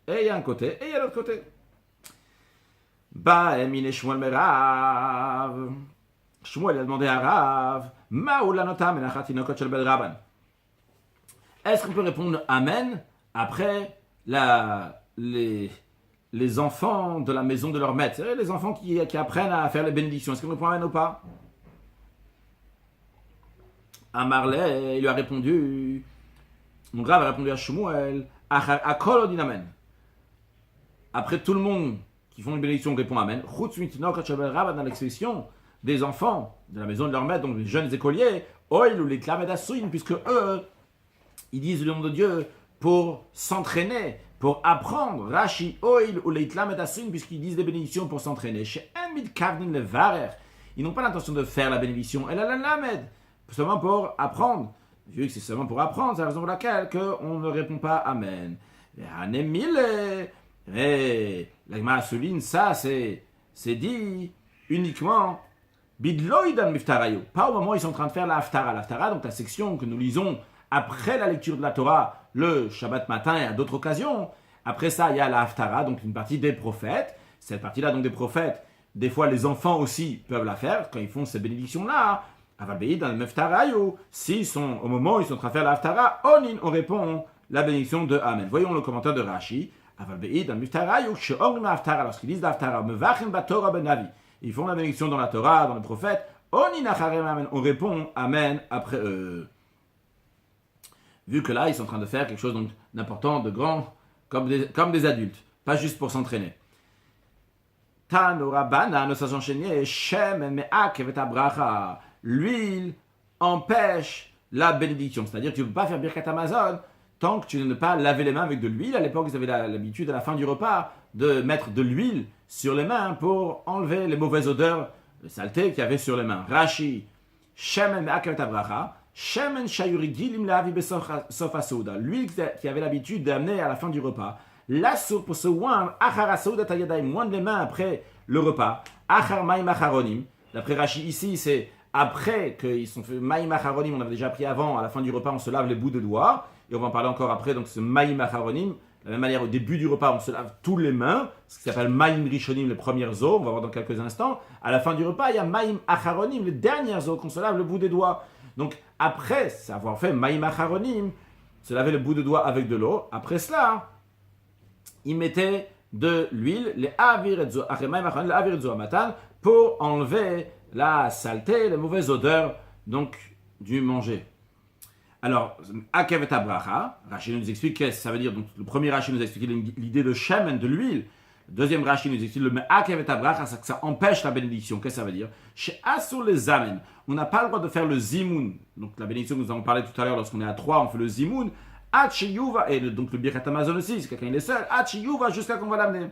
Et il y a un côté, et il y a l'autre côté. Emine Shmuel Merav. Shmuel a demandé à Rav, est-ce qu'on peut répondre Amen après les enfants de la maison de leur maître? C'est les enfants qui apprennent à faire les bénédictions. Est-ce qu'on répond Amen ou pas? Amarle, il lui a répondu, mon Rav a répondu à Shmuel, Akol odin Amen. Après tout le monde qui font une bénédiction répond Amen. Dans l'expression des enfants de la maison de leur maître, donc les jeunes écoliers, oil ou les klamedassouin, puisque eux, ils disent le nom de Dieu pour s'entraîner, pour apprendre. Rashi, oil ou les klamedassouin, puisqu'ils disent des bénédictions pour s'entraîner. Chez Emid Kavnin le Varer, ils n'ont pas l'intention de faire la bénédiction, elle a la lamed, seulement pour apprendre. Vu que c'est seulement pour apprendre, c'est la raison pour laquelle on ne répond pas Amen. Et la Gemara souligne, ça c'est dit uniquement bidloidan miftarayo, pas au moment où ils sont en train de faire la haftara. La haftara, donc la section que nous lisons après la lecture de la Torah le Shabbat matin et à d'autres occasions. Après ça, il y a la haftara, donc une partie des prophètes. Cette partie-là, donc des prophètes, des fois les enfants aussi peuvent la faire quand ils font ces bénédictions-là. Avalbeï dans le miftarayo, s'ils sont au moment où ils sont en train de faire la haftara, on répond la bénédiction de Amen. Voyons le commentaire de Rashi. Lorsqu'ils disent l'Aftara, ils font la bénédiction dans la Torah, dans le prophète, on répond Amen après eux. Vu que là, ils sont en train de faire quelque chose d'important, de grand, comme des adultes, pas juste pour s'entraîner. Tano Rabbanan, nous sommes enchaînés, Shemen me'akev et abracha. L'huile empêche la bénédiction. C'est-à-dire que tu ne peux pas faire Birkat Hamazon tant que tu ne pas laver les mains avec de l'huile. À l'époque, ils avaient l'habitude, à la fin du repas, de mettre de l'huile sur les mains pour enlever les mauvaises odeurs, les saletés qu'il y avait sur les mains. Rashi, Shemen me'akev et abracha. Shemen shayurigilim lavi besof asouda. L'huile qui avait l'habitude d'amener à la fin du repas. La soupe pour se oindre, achar asouda tayadaim, moindre les mains après le repas. Achar maïm acharonim. D'après Rashi, ici, c'est après qu'ils sont fait maïm acharonim, on avait déjà appris avant, à la fin du repas, on se lave les bouts de doigts. Et on va en parler encore après, donc ce maïm acharonim. De la même manière, au début du repas, on se lave tous les mains, ce qui s'appelle maïm rishonim, les premières eaux, on va voir dans quelques instants. À la fin du repas, il y a maïm acharonim, les dernières eaux, qu'on se lave le bout des doigts. Donc, après avoir fait maïm acharonim, se laver le bout de doigt avec de l'eau, après cela, il mettait de l'huile, les avir et matan, pour enlever la saleté, les mauvaises odeurs, donc, du manger. Alors, akev et abracha, Rashi nous explique qu'est-ce que ça veut dire. Donc, le premier Rashi nous a expliqué l'idée de shemen, de l'huile. Le deuxième Rashi nous explique le akev et abracha, que ça empêche la bénédiction. Qu'est-ce que ça veut dire? Chez Asur les amen, on n'a pas le droit de faire le zimoun. Donc, la bénédiction que nous avons parlé tout à l'heure, lorsqu'on est à 3, on fait le zimoun. Yuva, et donc le Birkat Hamazon aussi, si quelqu'un il est seul, Yuva, jusqu'à qu'on va l'amener.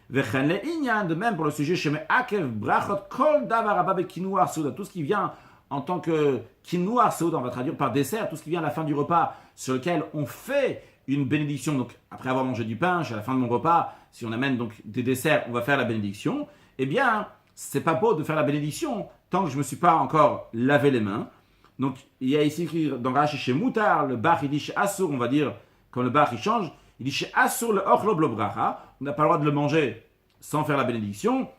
De même pour le sujet, chez Akev Brachot Kol Davar Abba Kinouar Souda, tout ce qui vient en tant que Kinouar Souda, on va traduire par dessert, tout ce qui vient à la fin du repas, sur lequel on fait une bénédiction. Donc après avoir mangé du pain, à la fin de mon repas, si on amène donc des desserts, on va faire la bénédiction. Eh bien, c'est pas beau de faire la bénédiction tant que je ne me suis pas encore lavé les mains. Donc, il y a ici dans Rashi chez Moutar, le Bach il dit chez Assur, on va dire, quand le Bach il change, il dit chez Assur le Ochlob lo Bracha, on n'a pas le droit de le manger sans faire la bénédiction,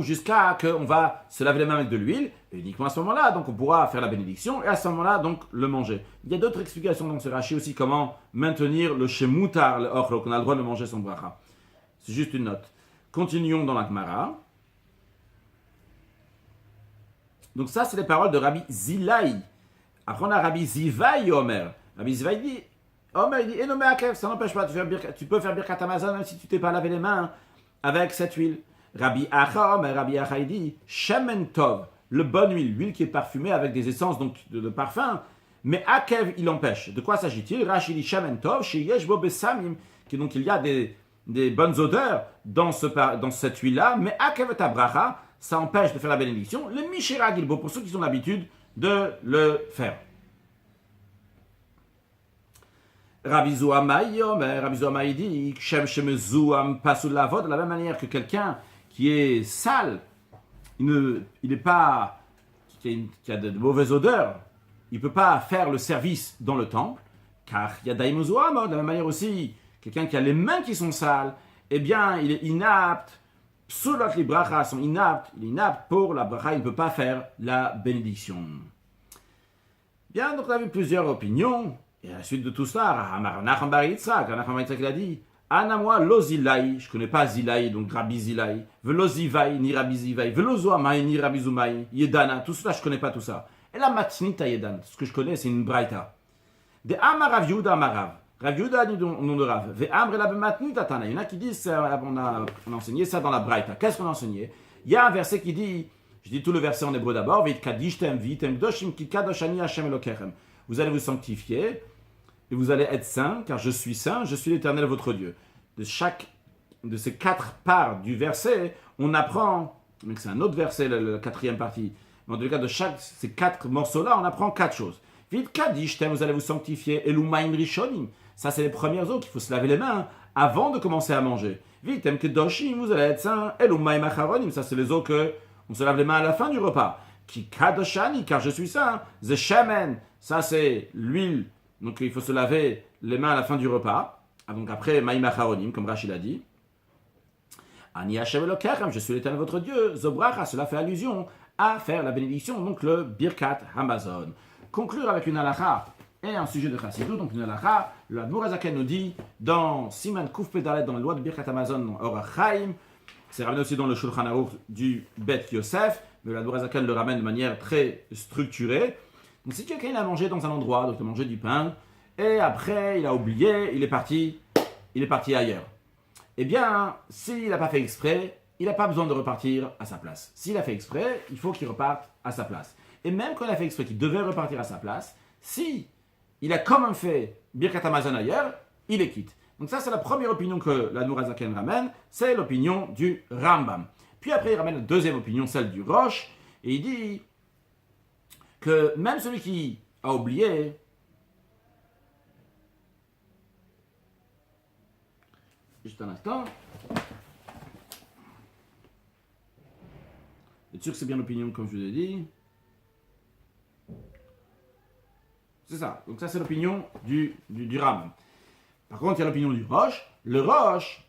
jusqu'à qu'on va se laver les mains avec de l'huile, et uniquement à ce moment-là, donc on pourra faire la bénédiction, et à ce moment-là, donc le manger. Il y a d'autres explications dans ce Rashi aussi, comment maintenir le chez Moutar, le Ochlob, qu'on a le droit de manger son Bracha. C'est juste une note. Continuons dans la Gemara. Donc ça, c'est les paroles de Rabbi Zilaï. Après, on a Rabbi Zivaï Omer. Rabbi Zivaï dit, Omer, il dit, Enome Akev, ça n'empêche pas de faire tu peux faire Birkat Hamazon même si tu t'es pas lavé les mains avec cette huile. Rabbi Acha Omer, Rabbi Acha, il dit, Shemen Tov, le bonne huile, l'huile qui est parfumée avec des essences donc de parfum, mais Akev, il empêche. De quoi s'agit-il? Rashi dit, Shemen Tov, chez Yeshbo Besamim, donc il y a des bonnes odeurs dans cette huile-là, mais Akev et Abracha, ça empêche de faire la bénédiction. Le Mishera Gilbo, pour ceux qui ont l'habitude de le faire. Rabbi Zohamaï dit, Shem Shem Zouam Pasul Lavod, de la même manière que quelqu'un qui est sale, il n'est pas, qui a de mauvaises odeurs, il ne peut pas faire le service dans le temple, car il y a Daim Zoham, de la même manière aussi, quelqu'un qui a les mains qui sont sales, eh bien, il est inapte. Psulot les brachas sont inaptes, il est inapte pour la bracha, il ne peut pas faire la bénédiction. Bien, donc on a vu plusieurs opinions, et à la suite de tout cela, Nachman bar Yitzhak il a dit, Anamoi lo Zilaï, je ne connais pas Zilaï, donc Rabbi Zilaï, velo Zivaï, ni Rabbi Zivaï, velo Zohamaï, ni Rabbi Zohamaï, Yedana, tout cela je ne connais pas tout ça. Et la matnita Yedan, ce que je connais c'est une braïta. De Amar Rav Yehuda Amarav. Rav Yehuda dit nom de Rav. Ve'amre la b'matnita Tana. Il y en a qui disent, on a enseigné ça dans la Braïta. Qu'est-ce qu'on a enseigné? Il y a un verset qui dit, je dis tout le verset en hébreu d'abord, Veit kadishtem vitem gdoshim ki kadoshani Hashem Elokechem. Vous allez vous sanctifier et vous allez être saints, car je suis saint, je suis l'Éternel votre Dieu. De ces 4 parts du verset, on apprend, mais c'est un autre verset, la 4e partie, mais en tout cas de ces 4 morceaux-là, on apprend 4 choses. Vite kadishtem, vous allez vous sanctifier, elumaim rishonim. Ça, c'est les premières eaux qu'il faut se laver les mains avant de commencer à manger. Vitem kedoshim, vous allez être saint. Elumaim acharonim, ça, c'est les eaux que on se lave les mains à la fin du repas. Ki kadoshani, car je suis saint. Ze shemen, ça, c'est l'huile. Donc, il faut se laver les mains à la fin du repas. Donc, après, maim acharonim, comme Rachid l'a dit. Ani Hashem Elokechem, je suis l'Éternel votre Dieu. Zobracha, cela fait allusion à faire la bénédiction, donc le Birkat Hamazon. Conclure avec une halakha et un sujet de Chassidut, donc une halakha, le Admor HaZaken nous dit dans Siman Kuf Pedalet, dans la loi de Birkat Hamazon, dans Orach Chaim, c'est ramené aussi dans le Shulchan Aruch du Bet Yosef, mais le Admor HaZaken le ramène de manière très structurée. Donc si quelqu'un a mangé dans un endroit, donc il a mangé du pain, et après il a oublié, il est parti ailleurs. eh bien, s'il n'a pas fait exprès, il n'a pas besoin de repartir à sa place. S'il a fait exprès, il faut qu'il reparte à sa place. Et même quand il a fait exprès qu'il devait repartir à sa place, si il a quand même fait Birkat Hamazon ailleurs, il les quitte. Donc ça, c'est la première opinion que l'Admour HaZaken ramène, c'est l'opinion du Rambam. Puis après, il ramène la deuxième opinion, celle du Rosh, et il dit que même celui qui a oublié, juste un instant, êtes sûr que c'est bien l'opinion comme je vous ai dit? C'est ça, donc ça c'est l'opinion du Rambam. Par contre, il y a l'opinion du Rosh. Le Rosh,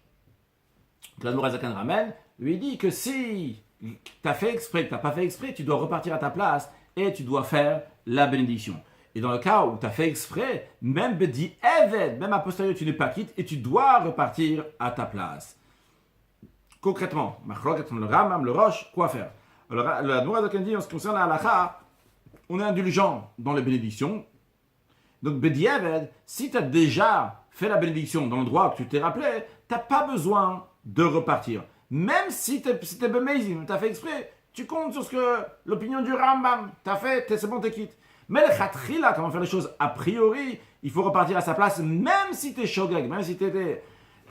que l'Admour HaZaken ramène, lui dit que si tu as fait exprès, que tu n'as pas fait exprès, tu dois repartir à ta place et tu dois faire la bénédiction. Et dans le cas où tu as fait exprès, même Bedi Eved, même a posteriori, tu n'es pas quitte et tu dois repartir à ta place. Concrètement, le Rambam, le Rosh, quoi faire? Alors, l'Admour HaZaken dit en ce qui concerne la halakha, on est indulgent dans les bénédictions. Donc, Bedi Eved, si tu as déjà fait la bénédiction dans le droit que tu t'es rappelé, tu n'as pas besoin de repartir. Même si tu es amazing, tu as fait exprès, tu comptes sur ce que l'opinion du Rambam, tu as fait, c'est bon, tu quittes. Mais le khatrila, comment faire les choses a priori, il faut repartir à sa place, même si tu es shogeg, même si tu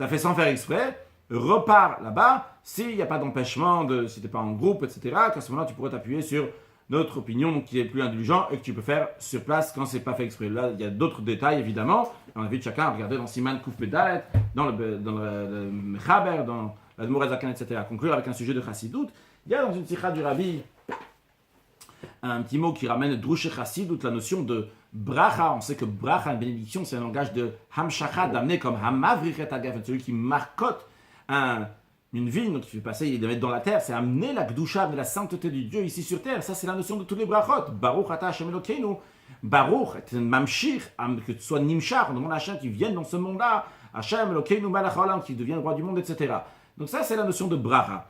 as fait sans faire exprès, repars là-bas, s'il n'y a pas d'empêchement, si tu n'es pas en groupe, etc., qu'à ce moment-là, tu pourrais t'appuyer sur notre opinion, donc qui est plus indulgent et que tu peux faire sur place quand c'est pas fait exprès. Là, il y a d'autres détails, évidemment. On invite chacun à regarder dans Siman Kouf Pedalet, dans le Mechaber, dans l'Admour HaZaken, etc. À conclure avec un sujet de Chassidout. Il y a dans une sikha du Rabbi un petit mot qui ramène Drush Chassidout, la notion de bracha. On sait que bracha, une bénédiction, c'est un langage de hamshacha, d'amener comme hamavrichet agafen, celui qui marcotte une vigne, donc il fait passer, il le mettre dans la terre, c'est amener la gdusha, de la sainteté du Dieu ici sur terre. Ça, c'est la notion de tous les brachot. Baruch ata Hashem Elokeinu. Baruch, c'est un mamshir, que tu sois nimshar, on demande à Hashem qui vienne dans ce monde-là, Hashem Elokeinu malach haolam, qui devient le roi du monde, etc. Donc ça, c'est la notion de bracha.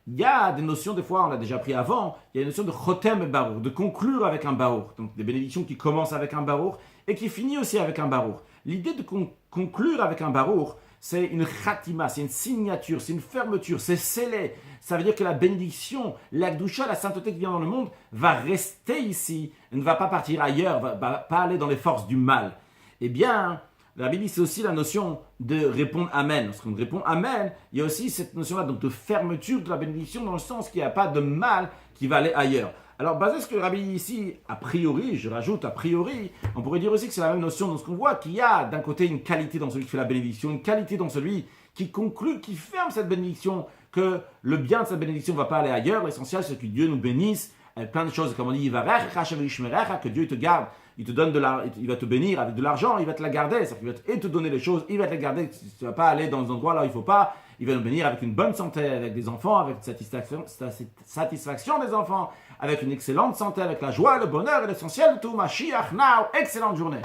Il y a des notions, des fois, on l'a déjà pris avant, il y a une notion de chotem et baruch, de conclure avec un baruch. Donc des bénédictions qui commencent avec un baruch et qui finissent aussi avec un baruch. L'idée de conclure avec un baruch, c'est une khatima, c'est une signature, c'est une fermeture, c'est scellé. Ça veut dire que la bénédiction, la gdusha, la sainteté qui vient dans le monde, va rester ici, ne va pas partir ailleurs, va pas aller dans les forces du mal. Eh bien, la Bible, c'est aussi la notion de répondre Amen. Lorsqu'on répond Amen, il y a aussi cette notion-là donc de fermeture de la bénédiction dans le sens qu'il n'y a pas de mal qui va aller ailleurs. Alors, basé sur ce que le Rabbi dit ici, a priori, je rajoute a priori, on pourrait dire aussi que c'est la même notion dans ce qu'on voit, qu'il y a d'un côté une qualité dans celui qui fait la bénédiction, une qualité dans celui qui conclut, qui ferme cette bénédiction, que le bien de cette bénédiction ne va pas aller ailleurs. L'essentiel, c'est que Dieu nous bénisse, avec plein de choses, comme on dit, que Dieu te garde, il te donne il va te bénir avec de l'argent, il va te la garder, c'est-à-dire qu'il va te donner les choses, il va te la garder, tu ne vas pas aller dans un endroit là où il ne faut pas, il va nous bénir avec une bonne santé, avec des enfants, avec satisfaction des enfants, avec une excellente santé, avec la joie, le bonheur et l'essentiel de tout. Mashiach now, excellente journée.